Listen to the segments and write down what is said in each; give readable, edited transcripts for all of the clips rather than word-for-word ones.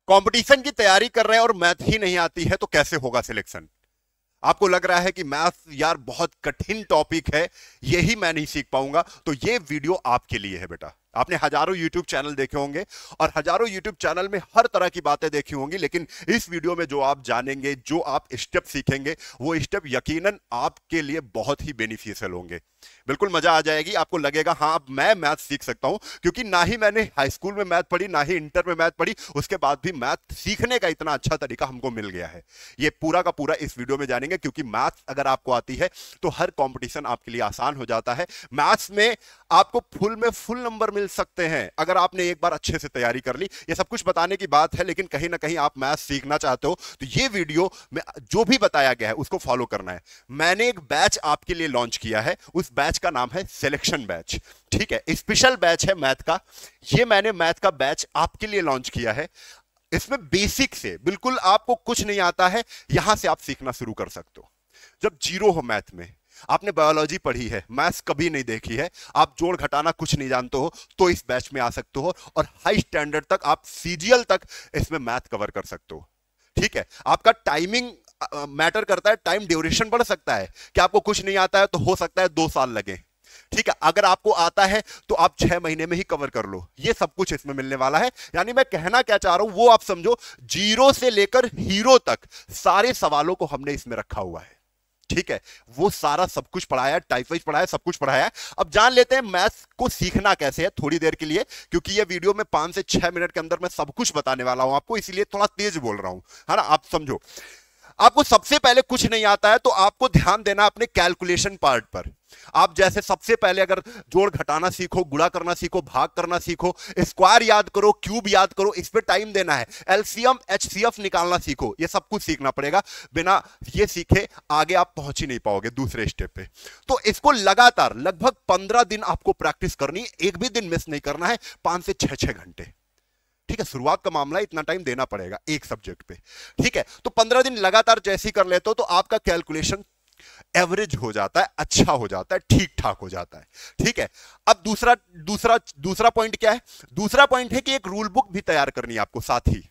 Competition की तैयारी कर रहे हैं और मैथ ही नहीं आती है तो कैसे होगा सिलेक्शन? आपको लग रहा है कि मैथ यार बहुत कठिन टॉपिक है, यही मैं नहीं सीख पाऊंगा, तो ये वीडियो आपके लिए है बेटा। आपने हजारों YouTube चैनल देखे होंगे और हजारों YouTube चैनल में हर तरह की बातें देखी होंगी, लेकिन इस वीडियो में जो आप जानेंगे, जो आप स्टेप सीखेंगे, वो स्टेप यकीनन आपके लिए बहुत ही बेनिफिशियल होंगे। बिल्कुल मजा आ जाएगी, आपको लगेगा हाँ अब मैं मैथ सीख सकता हूं, क्योंकि ना ही मैंने हाई स्कूल में मैथ पढ़ी, ना ही इंटर में मैथ पढ़ी, उसके बाद भी मैथ सीखने का इतना अच्छा तरीका हमको मिल गया है। ये पूरा का पूरा इस वीडियो में जानेंगे, क्योंकि मैथ अगर आपको आती है तो हर कंपटीशन आपके लिए आसान हो जाता है। मैथ्स में आपको फुल में फुल नंबर मिल सकते हैं अगर आपने एक बार अच्छे से तैयारी कर ली। ये सब कुछ बताने की बात है, लेकिन कहीं ना कहीं आप मैथ सीखना चाहते हो तो ये वीडियो में जो भी बताया गया है उसको फॉलो करना है। मैंने एक बैच आपके लिए लॉन्च किया है, उस बैच का नाम है सिलेक्शन बैच। ठीक है, स्पेशल बैच है मैथ का। ये मैंने मैथ का बैच आपके लिए लॉन्च किया है। इसमें बेसिक से बिल्कुल आपको कुछ नहीं आता है, यहां से आप सीखना शुरू कर सकते हो। जब जीरो हो मैथ में, आपने बायोलॉजी पढ़ी है, मैथ्स कभी नहीं देखी है, आप जोड़ घटाना कुछ नहीं जानते हो, तो इस बैच में आ सकते हो और हाई स्टैंडर्ड तक आप सीजीएल तक इसमें मैथ कवर कर सकते हो। ठीक है, आपका टाइमिंग मैटर करता है, टाइम ड्यूरेशन बढ़ सकता है कि आपको कुछ नहीं आता है तो हो सकता है 2 साल लगे। ठीक है, अगर आपको आता है तो आप 6 महीने में ही कवर कर लो। ये सब कुछ इसमें मिलने वाला है। यानी मैं कहना क्या चाह रहा हूं वो आप समझो, जीरो से लेकर हीरो तक सारे सवालों को हमने इसमें रखा हुआ है। ठीक है, वो सारा सब कुछ पढ़ाया, टाइप वाइज पढ़ाया, सब कुछ पढ़ाया। अब जान लेते हैं मैथ्स को सीखना कैसे है थोड़ी देर के लिए, क्योंकि ये वीडियो में 5 से 6 मिनट के अंदर मैं सब कुछ बताने वाला हूं आपको, इसलिए थोड़ा तेज बोल रहा हूं, है ना। आप समझो, आपको सबसे पहले कुछ नहीं आता है तो आपको ध्यान देना अपने कैलकुलेशन पार्ट पर। आप जैसे सबसे पहले अगर जोड़ घटाना सीखो, गुणा करना सीखो, भाग करना सीखो, स्क्वायर याद करो, क्यूब याद करो, इस पे टाइम देना है। एलसीएम एचसीएफ निकालना सीखो, ये सब कुछ सीखना पड़ेगा। बिना ये सीखे आगे आप पहुंच ही नहीं पाओगे दूसरे स्टेप पे। तो इसको लगातार लगभग 15 दिन आपको प्रैक्टिस करनी, एक भी दिन मिस नहीं करना है, 5 से 6 घंटे। ठीक है, शुरुआत का मामला इतना टाइम देना पड़ेगा एक सब्जेक्ट पे। ठीक है, तो 15 दिन लगातार जैसे ही कर लेते हो तो आपका कैलकुलेशन एवरेज हो जाता है, अच्छा हो जाता है, ठीक ठाक हो जाता है। ठीक है, अब दूसरा दूसरा दूसरा पॉइंट क्या है? दूसरा पॉइंट है कि एक रूल बुक भी तैयार करनी है आपको साथ ही,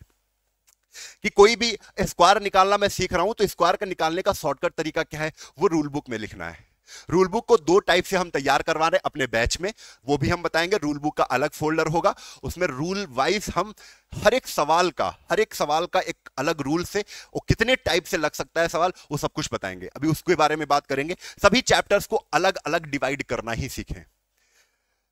कि कोई भी स्क्वायर निकालना मैं सीख रहा हूं तो स्क्वायर का निकालने का शॉर्टकट तरीका क्या है वो रूल बुक में लिखना है। रूल बुक को 2 टाइप से हम तैयार करवा रहे हैं अपने बैच में, वो भी हम बताएंगे। रूल बुक का अलग फोल्डर होगा, उसमें रूल वाइज हम हर एक सवाल का एक अलग रूल से, वो कितने टाइप से लग सकता है सवाल, वो सब कुछ बताएंगे। अभी उसके बारे में बात करेंगे। सभी चैप्टर्स को अलग अलग डिवाइड करना ही सीखें।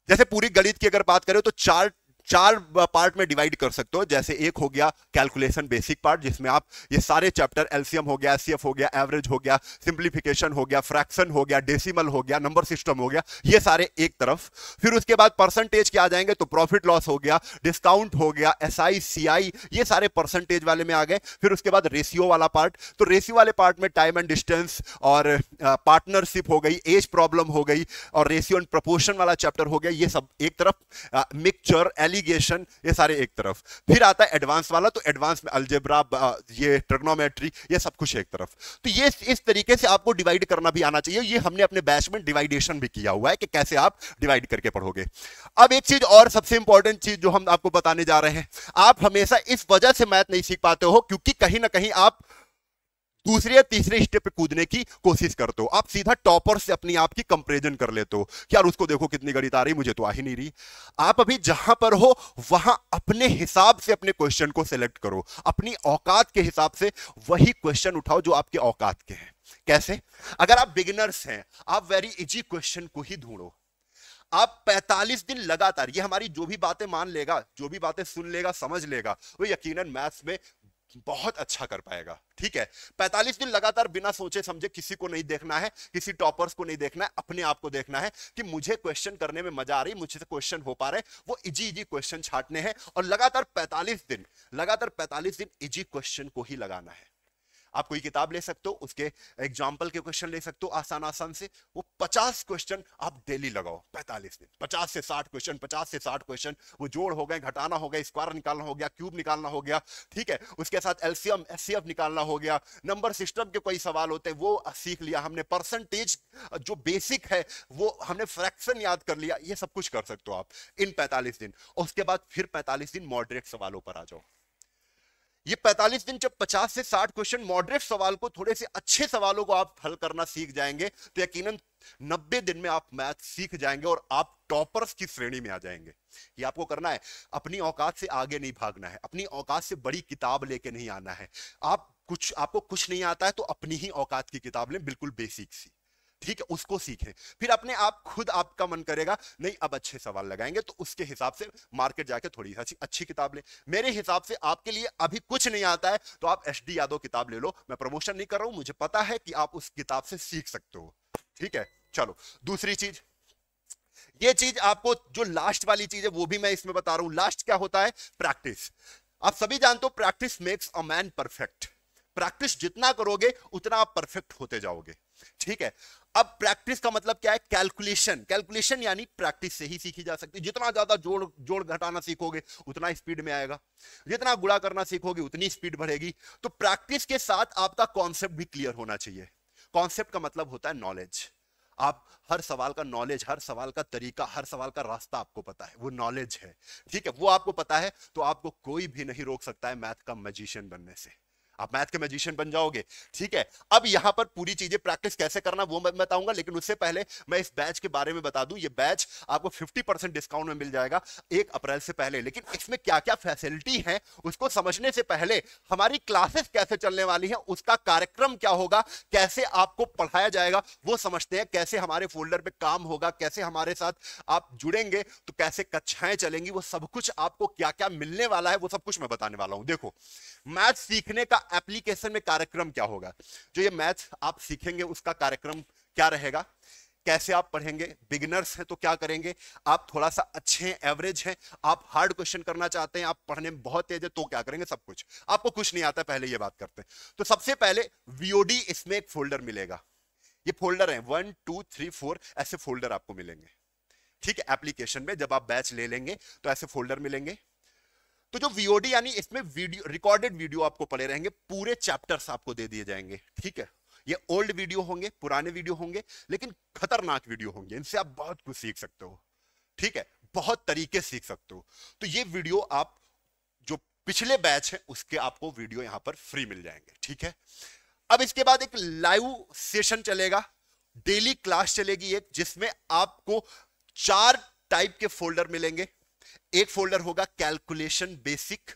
जैसे पूरी गणित की अगर बात करें तो चार पार्ट में डिवाइड कर सकते हो। जैसे एक हो गया कैलकुलेशन बेसिक पार्ट, जिसमें आप ये सारे चैप्टर, एलसीएम हो गया, एचसीएफ हो गया, एवरेज हो गया, सिंप्लीफिकेशन हो गया, फ्रैक्शन हो गया, डेसिमल हो गया, नंबर सिस्टम हो गया, ये सारे एक तरफ। फिर उसके बाद परसेंटेज के आ जाएंगे तो प्रॉफिट लॉस हो गया, डिस्काउंट हो गया, एसआई सीआई, ये सारे परसेंटेज वाले में आ गए। फिर उसके बाद रेशियो वाला पार्ट, तो रेशियो वाले पार्ट में टाइम एंड डिस्टेंस और पार्टनरशिप हो गई, एज प्रॉब्लम हो गई, और रेशियो एंड प्रोपोर्शन वाला चैप्टर हो गया, ये सब एक तरफ। मिक्सचर, एलिगेशन, ये सारे एक तरफ। फिर आता है एडवांस वाला, तो एडवांस में अलजेब्रा, ये ट्रिग्नोमेट्री, ये सब कुछ एक तरफ। तो ये इस तरीके से आपको डिवाइड करना भी आना चाहिए। ये हमने अपने बैच में डिवाइडेशन भी किया हुआ है कि कैसे आप डिवाइड करके पढ़ोगे। अब एक चीज और, सबसे इंपॉर्टेंट चीज जो हम आपको बताने जा रहे हैं, आप हमेशा इस वजह से मैथ नहीं सीख पाते हो क्योंकि कहीं ना कहीं आप दूसरे या तीसरे स्टेप पे कूदने की कोशिश करते हो। आप सीधा टॉपर से अपनी आप की कंपैरिजन कर लेते हो कि यार उसको देखो कितनी गणित आ रही, मुझे तो आ ही नहीं रही। आप अभी जहां पर हो वहां अपने हिसाब से अपने क्वेश्चन को सिलेक्ट करो, अपनी औकात के हिसाब से वही क्वेश्चन उठाओ जो आपके औकात के हैं। कैसे? अगर आप बिगिनर्स हैं, आप वेरी इजी क्वेश्चन को ही ढूंढो। आप 45 दिन लगातार, ये हमारी जो भी बातें मान लेगा, जो भी बातें सुन लेगा, समझ लेगा, वो यकीनन मैथ्स में बहुत अच्छा कर पाएगा। ठीक है, 45 दिन लगातार बिना सोचे समझे, किसी को नहीं देखना है, किसी टॉपर्स को नहीं देखना है, अपने आप को देखना है कि मुझे क्वेश्चन करने में मजा आ रही, मुझसे क्वेश्चन हो पा रहे, वो इजी क्वेश्चन छाटने हैं और लगातार 45 दिन इजी क्वेश्चन को ही लगाना है। आप कोई किताब ले सकते हो, उसके एग्जाम्पल के क्वेश्चन ले सकते हो आसान आसान से, वो 50 क्वेश्चन आप डेली लगाओ 45 दिन, 50 से 60 क्वेश्चन, 50 से 60 क्वेश्चन, वो जोड़ हो गए, घटाना हो गया, स्क्वायर निकालना हो गया, क्यूब निकालना हो गया। ठीक है, उसके साथ एलसीएम एचसीएफ निकालना हो गया, नंबर सिस्टम के कोई सवाल होते हैं वो सीख लिया हमने, परसेंटेज जो बेसिक है वो हमने, फ्रैक्शन याद कर लिया, ये सब कुछ कर सकते हो आप इन 45 दिन। उसके बाद फिर 45 दिन मॉडरेट सवालों पर आ जाओ। ये 45 दिन जब 50 से 60 क्वेश्चन मॉडरेट सवाल को, थोड़े से अच्छे सवालों को आप हल करना सीख जाएंगे तो यकीनन 90 दिन में आप मैथ सीख जाएंगे और आप टॉपर्स की श्रेणी में आ जाएंगे। ये आपको करना है, अपनी औकात से आगे नहीं भागना है, अपनी औकात से बड़ी किताब लेके नहीं आना है। आपको कुछ नहीं आता है तो अपनी ही औकात की किताब लें, बिल्कुल बेसिक सी, ठीक है, उसको सीखें। फिर अपने आप खुद आपका मन करेगा नहीं अब अच्छे सवाल लगाएंगे, तो उसके हिसाब से मार्केट जाके थोड़ी सी अच्छी किताब लें। मेरे हिसाब से आपके लिए अभी कुछ नहीं आता है तो आप एचडी यादव किताब ले लो। मैं प्रमोशन नहीं कर रहा हूं, मुझे पता है कि आप उस किताब से सीख सकते हो, ठीक है। चलो दूसरी चीज, ये चीज आपको जो लास्ट वाली चीज है वो भी मैं इसमें बता रहा हूं। लास्ट क्या होता है? प्रैक्टिस। आप सभी जानते हो practice makes a man perfect. Practice जितना करोगे उतना आप परफेक्ट होते जाओगे, ठीक है। अब प्रैक्टिस का मतलब क्या है? कैलकुलेशन। कैलकुलेशन यानी प्रैक्टिस से ही सीखी जा सकती है। जितना ज्यादा जोड़ घटाना सीखोगे उतना स्पीड में आएगा, जितना गुणा करना सीखोगे उतनी स्पीड बढ़ेगी। तो प्रैक्टिस के साथ आपका कॉन्सेप्ट भी क्लियर होना चाहिए। कॉन्सेप्ट का मतलब होता है नॉलेज। आप हर सवाल का नॉलेज, हर सवाल का तरीका, हर सवाल का रास्ता आपको पता है, वो नॉलेज है, ठीक है। वो आपको पता है तो आपको कोई भी नहीं रोक सकता है मैथ का मैजिशियन बनने से। आप मैथ के मैजिशियन बन जाओगे, ठीक है। अब यहां पर पूरी चीजें प्रैक्टिस कैसे करना वो मैं बताऊंगा, लेकिन उससे पहले मैं इस बैच के बारे में बता दूं। ये बैच आपको 50% डिस्काउंट में मिल जाएगा 1 अप्रैल से पहले। लेकिन इसमें क्या क्या फैसिलिटी है उसको समझने से पहले हमारी क्लासेस कैसे चलने वाली है, उसका कार्यक्रम क्या होगा, कैसे आपको पढ़ाया जाएगा वो समझते हैं। कैसे हमारे फोल्डर पे काम होगा, कैसे हमारे साथ आप जुड़ेंगे, तो कैसे कक्षाएं चलेंगी, वो सब कुछ आपको क्या क्या मिलने वाला है वो सब कुछ मैं बताने वाला हूं। देखो मैथ सीखने का एप्लीकेशन में कार्यक्रम क्या होगा, जो ये मैथ आप सीखेंगे उसका कार्यक्रम क्या रहेगा, कैसे आप पढ़ेंगे। बिगिनर्स हैं तो क्या करेंगे, आप थोड़ा सा अच्छे हैं, एवरेज हैं, आप हार्ड क्वेश्चन करना चाहते हैं, आप पढ़ने में बहुत तेज है तो क्या करेंगे, सब कुछ। आपको कुछ नहीं आता पहले ये बात करते हैं। तो सबसे पहले वीओडी, इसमें एक फोल्डर मिलेगा। ये फोल्डर है 1 2 3 4 ऐसे फोल्डर आपको मिलेंगे, ठीक है। एप्लीकेशन में जब आप बैच ले लेंगे तो ऐसे फोल्डर मिलेंगे। तो जो वीओडी यानी इसमें वीडियो, रिकॉर्डेड वीडियो आपको पड़े रहेंगे, पूरे चैप्टर्स आपको दे दिए जाएंगे, ठीक है। ये ओल्ड वीडियो होंगे, पुराने वीडियो होंगे, लेकिन खतरनाक वीडियो होंगे। इनसे आप बहुत कुछ सीख सकते हो, ठीक है, बहुत तरीके सीख सकते हो। तो ये वीडियो आप जो पिछले बैच है उसके आपको वीडियो यहां पर फ्री मिल जाएंगे, ठीक है। अब इसके बाद एक लाइव सेशन चलेगा, डेली क्लास चलेगी एक, जिसमें आपको 4 टाइप के फोल्डर मिलेंगे। एक फोल्डर होगा calculation basic,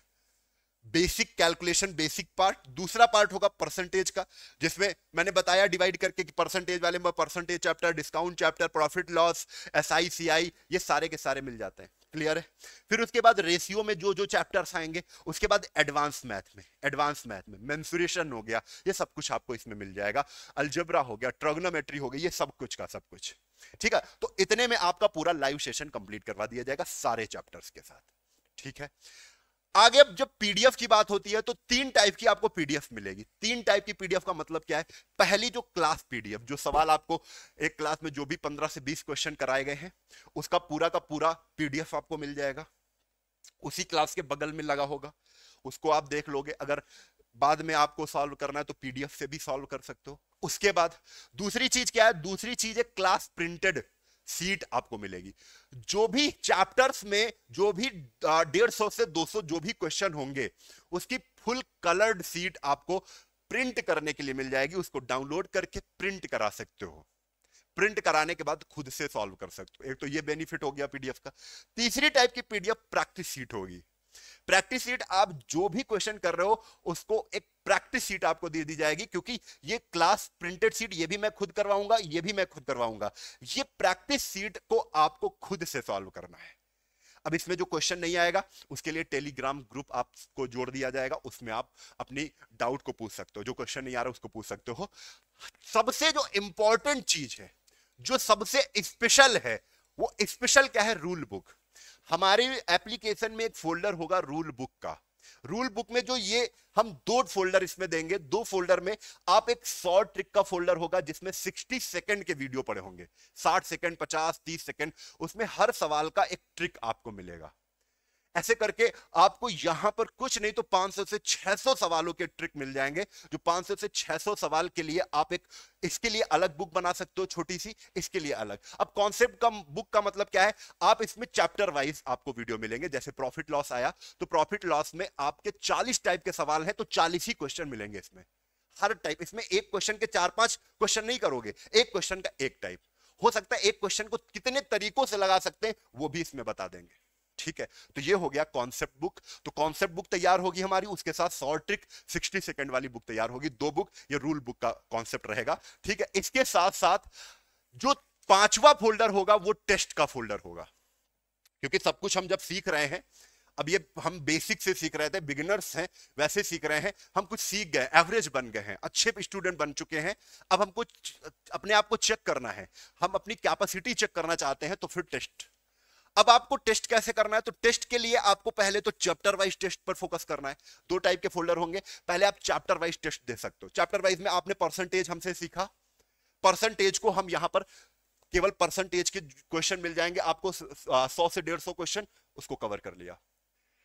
basic calculation basic part. दूसरा पार्ट होगा परसेंटेज का, जिसमें मैंने बताया डिवाइड करके कि परसेंटेज वाले में percentage chapter, discount chapter, profit loss, SI CI, ये सारे के सारे मिल जाते हैं, क्लियर है। फिर उसके बाद रेशियो में जो जो चैप्टर्स आएंगे, उसके बाद एडवांस मैथ में मेंसुरेशन हो गया, ये सब कुछ आपको इसमें मिल जाएगा। अलजेब्रा हो गया, ट्रिग्नोमेट्री हो गई, ये सब कुछ का सब कुछ, ठीक है। तो इतने में आपका पूरा लाइव सेशन कंप्लीट करवा दिया जाएगा सारे चैप्टर्स के साथ, ठीक है। आगे अब जब पीडीएफ की बात होती है तो 3 टाइप की आपको पीडीएफ मिलेगी। 3 टाइप की पीडीएफ का मतलब क्या है? पहली जो क्लास पीडीएफ, जो सवाल आपको एक क्लास में जो भी 15 से 20 क्वेश्चन कराए गए हैं उसका पूरा का पूरा पीडीएफ आपको मिल जाएगा, उसी क्लास के बगल में लगा होगा, उसको आप देख लोगे। अगर बाद में आपको सॉल्व करना है तो पीडीएफ से भी सॉल्व कर सकते हो। उसके बाद दूसरी चीज क्या है? दूसरी चीज है क्लास प्रिंटेड सीट आपको मिलेगी। जो भी चैप्टर्स में जो भी 150 से 200 जो भी क्वेश्चन होंगे उसकी फुल कलर्ड सीट आपको प्रिंट करने के लिए मिल जाएगी। उसको डाउनलोड करके प्रिंट करा सकते हो, प्रिंट कराने के बाद खुद से सॉल्व कर सकते हो। एक तो ये बेनिफिट हो गया पीडीएफ का। तीसरी टाइप की पीडीएफ प्रैक्टिस सीट होगी। प्रैक्टिस सीट, आप जो भी क्वेश्चन कर रहे हो उसको एक प्रैक्टिस सीट आपको दे दी जाएगी, क्योंकि ये क्लास प्रिंटेड सीट ये भी मैं खुद करवाऊंगा, ये भी मैं खुद करवाऊंगा। ये प्रैक्टिस सीट को आपको खुद से सॉल्व करना है। अब इसमें जो क्वेश्चन नहीं आएगा उसके लिए टेलीग्राम ग्रुप आपको जोड़ दिया जाएगा, उसमें आप अपनी डाउट को पूछ सकते हो, जो क्वेश्चन नहीं आ रहा उसको पूछ सकते हो। सबसे जो इंपॉर्टेंट चीज है, जो सबसे स्पेशल है, वो स्पेशल क्या है? Rule book. हमारे एप्लीकेशन में एक फोल्डर होगा रूल बुक का। रूल बुक में जो ये हम 2 फोल्डर इसमें देंगे, 2 फोल्डर में आप एक शॉर्ट ट्रिक का फोल्डर होगा जिसमें 60 सेकंड के वीडियो पड़े होंगे, 60 सेकंड, 50, 30 सेकंड, उसमें हर सवाल का एक ट्रिक आपको मिलेगा। ऐसे करके आपको यहां पर कुछ नहीं तो 500 से 600 सवालों के ट्रिक मिल जाएंगे, जो 500 से 600 सवाल के लिए आप एक इसके लिए अलग बुक बना सकते हो छोटी सी, इसके लिए अलग। अब कॉन्सेप्ट का बुक का मतलब क्या है, आप इसमें चैप्टर वाइज आपको वीडियो मिलेंगे। जैसे प्रॉफिट लॉस आया तो प्रॉफिट लॉस में आपके 40 टाइप के सवाल हैं, तो 40 ही क्वेश्चन मिलेंगे इसमें, हर टाइप। इसमें एक क्वेश्चन के 4-5 क्वेश्चन नहीं करोगे, एक क्वेश्चन का एक टाइप हो सकता है। एक क्वेश्चन को कितने तरीकों से लगा सकते हैं वो भी इसमें बता देंगे, ठीक है। तो ये हो गया कॉन्सेप्ट बुक। तो कॉन्सेप्ट बुक तैयार होगी हमारी, उसके साथ शॉर्ट ट्रिक 60 सेकंड वाली बुक तैयार होगी, 2 बुक। ये रूल बुक का कॉन्सेप्ट रहेगा, ठीक है। इसके साथ साथ जो 5वां फोल्डर होगा वो टेस्ट का फोल्डर होगा, क्योंकि सब कुछ हम जब सीख रहे हैं, अब ये हम बेसिक से सीख रहे थे, बिगिनर्स हैं वैसे सीख रहे हैं, हम कुछ सीख गए, एवरेज बन गए हैं, अच्छे स्टूडेंट बन चुके हैं। अब हमको अपने आप को चेक करना है, हम अपनी कैपेसिटी चेक करना चाहते हैं, तो फिर टेस्ट। अब आपको टेस्ट कैसे करना है, तो टेस्ट के लिए आपको पहले तो चैप्टर वाइज टेस्ट पर फोकस करना है। 2 टाइप के फोल्डर होंगे, पहले आप चैप्टर वाइज टेस्ट दे सकते हो। चैप्टर वाइज में आपने परसेंटेज हमसे सीखा, परसेंटेज को हम यहां पर केवल परसेंटेज के क्वेश्चन मिल जाएंगे आपको, 100 से 150 क्वेश्चन, उसको कवर कर लिया।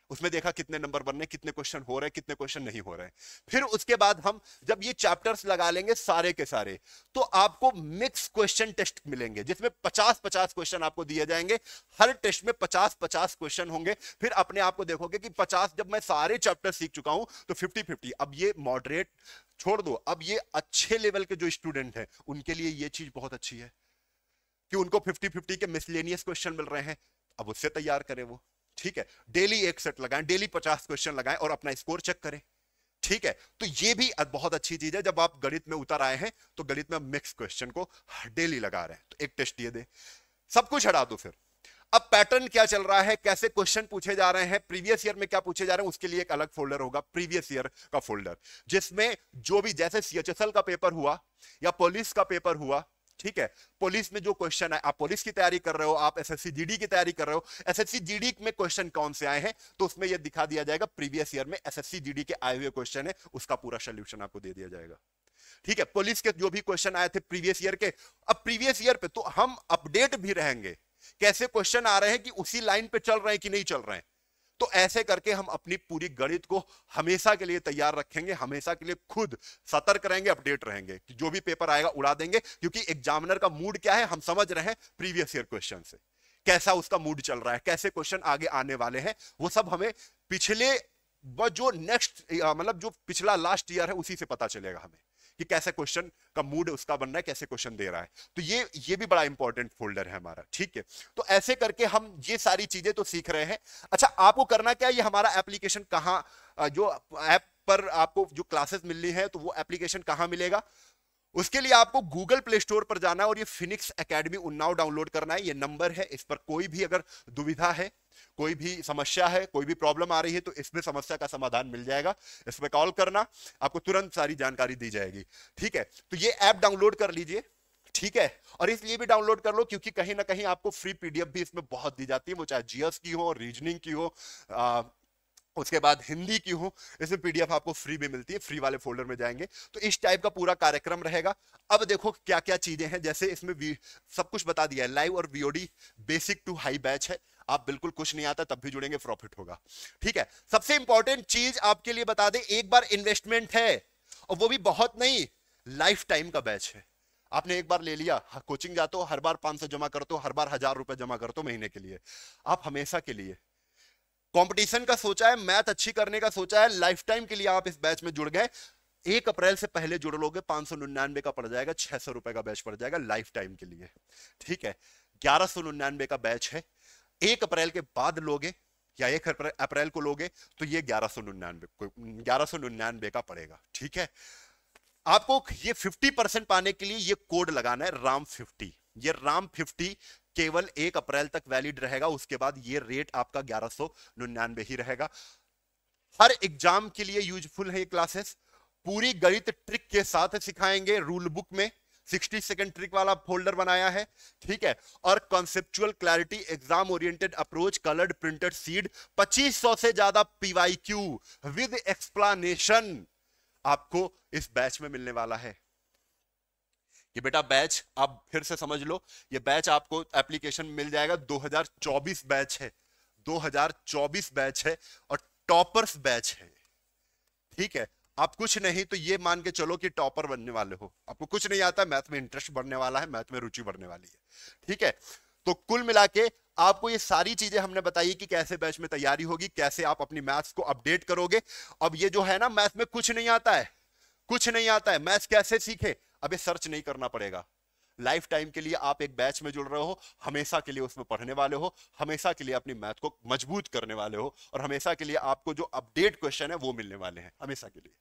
उसमें देखा कितने नंबर बनने, कितने क्वेश्चन हो रहे हैं, कितने क्वेश्चन नहीं हो रहे हैं। फिर उसके बाद हम जब ये चैप्टर्स लगा लेंगे सारे के सारे, तो आपको मिक्स क्वेश्चन टेस्ट मिलेंगे, जिसमें 50-50 क्वेश्चन आपको दिए जाएंगे। हर टेस्ट में 50-50 क्वेश्चन होंगे। फिर अपने आप को देखोगे कि 50, जब मैं सारे चैप्टर सीख चुका हूं तो 50-50। अब ये मॉडरेट छोड़ दो, अब ये अच्छे लेवल के जो स्टूडेंट हैं उनके लिए ये चीज बहुत अच्छी है कि उनको 50-50 के मिसलेनियस क्वेश्चन मिल रहे हैं, अब उससे तैयार करें वो, ठीक है। डेली एक सेट लगाएं, डेली 50 क्वेश्चन लगाएं और अपना स्कोर चेक करें, ठीक है। तो ये भी बहुत अच्छी चीज है, जब आप गणित में उतर आए हैं तो गणित में मिक्स क्वेश्चन को डेली लगा रहे हैं, तो एक टेस्ट ये दे, सब कुछ हटा दो। फिर अब पैटर्न क्या चल रहा है, कैसे क्वेश्चन पूछे जा रहे हैं, प्रीवियस ईयर में क्या पूछे जा रहे हैं, उसके लिए एक अलग फोल्डर होगा, प्रीवियस ईयर का फोल्डर, जिसमें जो भी जैसे सीएचएसएल का पेपर हुआ या पुलिस का पेपर हुआ, ठीक है। पुलिस में जो क्वेश्चन है, आप पुलिस की तैयारी कर रहे हो, आप एसएससी जीडी की तैयारी कर रहे हो, एसएससी जीडी में क्वेश्चन कौन से आए हैं, तो उसमें यह दिखा दिया जाएगा प्रीवियस ईयर में एसएससी जीडी के आए हुए क्वेश्चन है, उसका पूरा सोल्यूशन आपको दे दिया जाएगा, ठीक है। पुलिस के जो भी क्वेश्चन आए थे प्रीवियस ईयर के, अब प्रीवियस ईयर पे तो हम अपडेट भी रहेंगे, कैसे क्वेश्चन आ रहे हैं, कि उसी लाइन पे चल रहे हैं कि नहीं चल रहे हैं। तो ऐसे करके हम अपनी पूरी गणित को हमेशा के लिए तैयार रखेंगे, हमेशा के लिए खुद सतर्क रहेंगे, अपडेट रहेंगे, कि जो भी पेपर आएगा उड़ा देंगे, क्योंकि एग्जामिनर का मूड क्या है हम समझ रहे हैं प्रीवियस ईयर क्वेश्चन से, कैसा उसका मूड चल रहा है, कैसे क्वेश्चन आगे आने वाले हैं, वो सब हमें पिछले जो नेक्स्ट मतलब जो पिछला लास्ट ईयर है उसी से पता चलेगा हमें, कि कैसे क्वेश्चन का मूड उसका बन रहा है, कैसे क्वेश्चन दे रहा है। तो ये भी बड़ा इंपॉर्टेंट फोल्डर है हमारा, ठीक है। तो ऐसे करके हम ये सारी चीजें तो सीख रहे हैं। अच्छा, आपको करना क्या है, ये हमारा एप्लीकेशन कहां, जो ऐप पर आपको जो क्लासेस मिल रही है, तो वो एप्लीकेशन कहां मिलेगा, उसके लिए आपको गूगल प्ले स्टोर पर जाना है और ये फिनिक्स एकेडमी उन्नाव डाउनलोड करना है। ये नंबर है, इस पर कोई भी अगर दुविधा है, कोई भी समस्या है, कोई भी प्रॉब्लम आ रही है, तो इसमें समस्या का समाधान मिल जाएगा। इसमें कॉल करना, आपको तुरंत सारी जानकारी दी जाएगी, ठीक है। तो ये ऐप डाउनलोड कर लीजिए, ठीक है। और इसलिए भी डाउनलोड कर लो क्योंकि कहीं ना कहीं आपको फ्री पीडीएफ भी इसमें बहुत दी जाती है, वो चाहे जीएस की हो, रीजनिंग की हो, उसके बाद हिंदी की हो, इसमें पीडीएफ आपको फ्री भी मिलती है। फ्री वाले फोल्डर में जाएंगे तो इस टाइप का पूरा कार्यक्रम रहेगा। अब देखो क्या क्या चीजें हैं, जैसे इसमें सब कुछ बता दिया है, लाइव और VOD basic to high batch है। आप बिल्कुल कुछ नहीं आता तब भी जुड़ेंगे, प्रॉफिट होगा, ठीक है। सबसे इंपॉर्टेंट चीज आपके लिए बता दें, एक बार इन्वेस्टमेंट है, और वो भी बहुत नहीं, लाइफ टाइम का बैच है। आपने एक बार ले लिया, कोचिंग जाते हो, हर बार 500 जमा करते हो, हर बार 1000 रुपए जमा करते हो महीने के लिए, आप हमेशा के लिए कंपटीशन का सोचा है, मैथ अच्छी करने का सोचा है, लाइफ टाइम के लिए आप इस बैच में जुड़ गए। 1 अप्रैल से पहले जुड़ लोगे, 599 का पड़ जाएगा, 600 रुपए का बैच पड़ जाएगा लाइफ टाइम के लिए, ठीक है। 1199 का बैच है। 1 अप्रैल के बाद लोगे या 1 अप्रैल को लोगे तो ये 1199 का पड़ेगा, ठीक है। आपको ये 50% पाने के लिए ये कोड लगाना है, RAM50। ये RAM50 केवल 1 अप्रैल तक वैलिड रहेगा, उसके बाद ये रेट आपका 1199 ही रहेगा। हर एग्जाम के लिए यूजफुल है ये क्लासेस, पूरी गणित ट्रिक के साथ सिखाएंगे। रूल बुक में 60 सेकंड ट्रिक वाला फोल्डर बनाया है, ठीक है। और conceptual clarity, exam oriented approach, coloured printed seed, 2500 से ज्यादा पीवाईक्यू विद एक्सप्लेनेशन आपको इस बैच में मिलने वाला है। ये बेटा बैच आप फिर से समझ लो, ये बैच आपको एप्लीकेशन मिल जाएगा, 2024 बैच है, 2024 बैच है और टॉपर्स बैच है। ठीक है, आप कुछ नहीं तो ये मान के चलो कि टॉपर बनने वाले हो। आपको कुछ नहीं आता, मैथ में इंटरेस्ट बढ़ने वाला है, मैथ में रुचि बढ़ने वाली है। ठीक है, तो कुल मिला के आपको ये सारी चीजें हमने बताई कि कैसे बैच में तैयारी होगी, कैसे आप अपनी मैथ्स को अपडेट करोगे। अब ये जो है ना, मैथ में कुछ नहीं आता है, कुछ नहीं आता है, मैथ्स कैसे सीखे? अब ये सर्च नहीं करना पड़ेगा। लाइफ टाइम के लिए आप एक बैच में जुड़ रहे हो, हमेशा के लिए उसमें पढ़ने वाले हो, हमेशा के लिए अपनी मैथ को मजबूत करने वाले हो, और हमेशा के लिए आपको जो अपडेट क्वेश्चन है वो मिलने वाले हैं, हमेशा के लिए।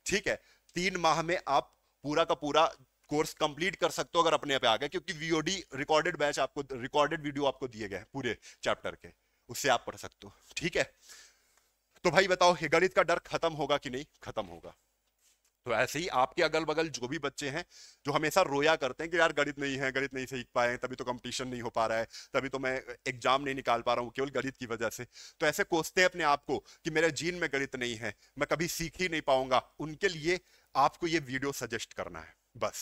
ठीक है, 3 माह में आप पूरा का पूरा कोर्स कंप्लीट कर सकते हो अगर अपने पे आ गए, क्योंकि वीओडी रिकॉर्डेड बैच आपको, रिकॉर्डेड वीडियो आपको दिए गए पूरे चैप्टर के, उससे आप पढ़ सकते हो। ठीक है, तो भाई बताओ, ये गणित का डर खत्म होगा कि नहीं? खत्म होगा। तो ऐसे ही आपके अगल बगल जो भी बच्चे हैं जो हमेशा रोया करते हैं कि यार गणित नहीं है, गणित नहीं सीख पाए, तभी तो कंपटीशन नहीं हो पा रहा है, तभी तो मैं एग्जाम नहीं निकाल पा रहा हूँ केवल गणित की वजह से, तो ऐसे कोसते हैं अपने आप को कि मेरे जीन में गणित नहीं है, मैं कभी सीख ही नहीं पाऊंगा, उनके लिए आपको ये वीडियो सजेस्ट करना है। बस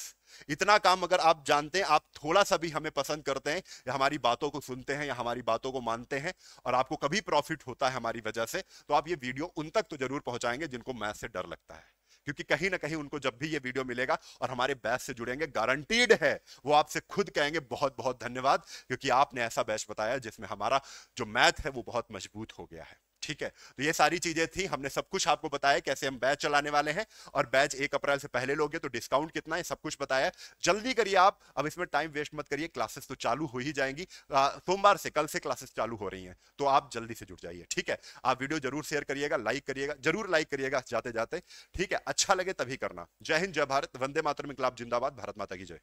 इतना काम अगर आप जानते हैं, आप थोड़ा सा भी हमें पसंद करते हैं या हमारी बातों को सुनते हैं या हमारी बातों को मानते हैं और आपको कभी प्रॉफिट होता है हमारी वजह से, तो आप ये वीडियो उन तक तो जरूर पहुंचाएंगे जिनको मैथ से डर लगता है। क्योंकि कहीं ना कहीं उनको जब भी ये वीडियो मिलेगा और हमारे बैच से जुड़ेंगे, गारंटीड है वो आपसे खुद कहेंगे बहुत बहुत धन्यवाद, क्योंकि आपने ऐसा बैच बताया जिसमें हमारा जो मैथ है वो बहुत मजबूत हो गया है। ठीक है, तो ये सारी चीजें थी, हमने सब कुछ आपको बताया कैसे हम बैच चलाने वाले हैं, और बैच 1 अप्रैल से पहले लोगे तो डिस्काउंट कितना है, सब कुछ बताया। जल्दी करिए आप, अब इसमें टाइम वेस्ट मत करिए, क्लासेस तो चालू हो ही जाएंगी, सोमवार से, कल से क्लासेस चालू हो रही हैं, तो आप जल्दी से जुड़ जाइए। ठीक है, आप वीडियो जरूर शेयर करिएगा, लाइक करिएगा, जरूर लाइक करिएगा जाते जाते। ठीक है, अच्छा लगे तभी करना। जय हिंद, जय भारत, वंदे मातरम, इंकलाब जिंदाबाद, भारत माता की जय।